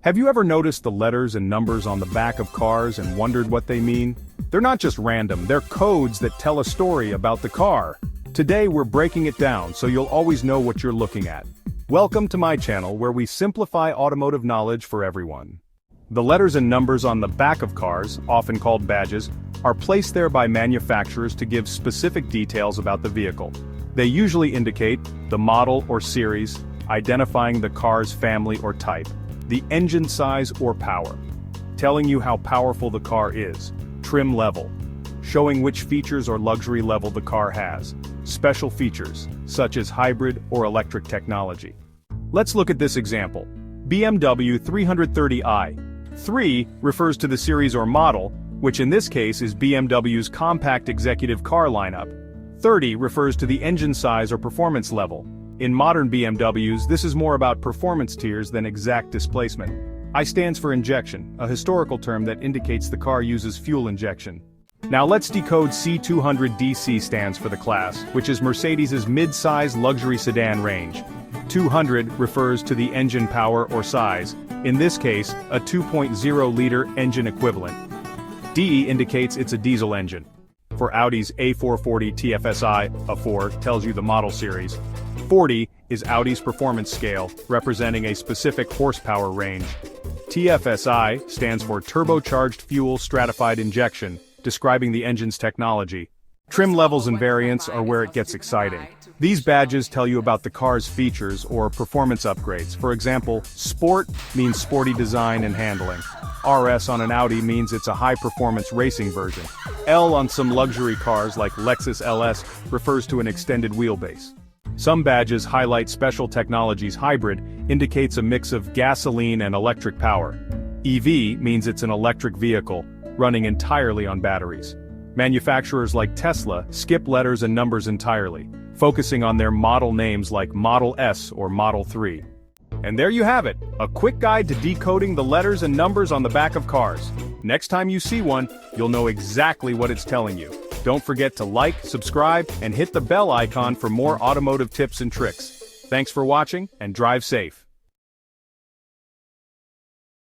Have you ever noticed the letters and numbers on the back of cars and wondered what they mean? They're not just random, they're codes that tell a story about the car. Today we're breaking it down so you'll always know what you're looking at. Welcome to my channel where we simplify automotive knowledge for everyone. The letters and numbers on the back of cars, often called badges, are placed there by manufacturers to give specific details about the vehicle. They usually indicate the model or series, identifying the car's family or type, the engine size or power, telling you how powerful the car is, trim level, showing which features or luxury level the car has, special features, such as hybrid or electric technology. Let's look at this example. BMW 330i. 3 refers to the series or model, which in this case is BMW's compact executive car lineup. 30 refers to the engine size or performance level. In modern BMWs, this is more about performance tiers than exact displacement. I stands for injection, a historical term that indicates the car uses fuel injection. Now let's decode C200DC stands for the class, which is Mercedes's mid-size luxury sedan range. 200 refers to the engine power or size, in this case, a 2.0-liter engine equivalent. D indicates it's a diesel engine. For Audi's A440 TFSI, a 4 tells you the model series. 40 is Audi's performance scale, representing a specific horsepower range. TFSI stands for turbocharged fuel stratified injection, describing the engine's technology. Trim levels and variants are where it gets exciting. These badges tell you about the car's features or performance upgrades. For example, Sport means sporty design and handling. RS on an Audi means it's a high-performance racing version. L on some luxury cars like Lexus LS refers to an extended wheelbase. Some badges highlight special technologies. Hybrid indicates a mix of gasoline and electric power. EV means it's an electric vehicle, running entirely on batteries. Manufacturers like Tesla skip letters and numbers entirely, focusing on their model names like Model S or Model 3. And there you have it, a quick guide to decoding the letters and numbers on the back of cars. Next time you see one, you'll know exactly what it's telling you. Don't forget to like, subscribe, and hit the bell icon for more automotive tips and tricks. Thanks for watching, and drive safe.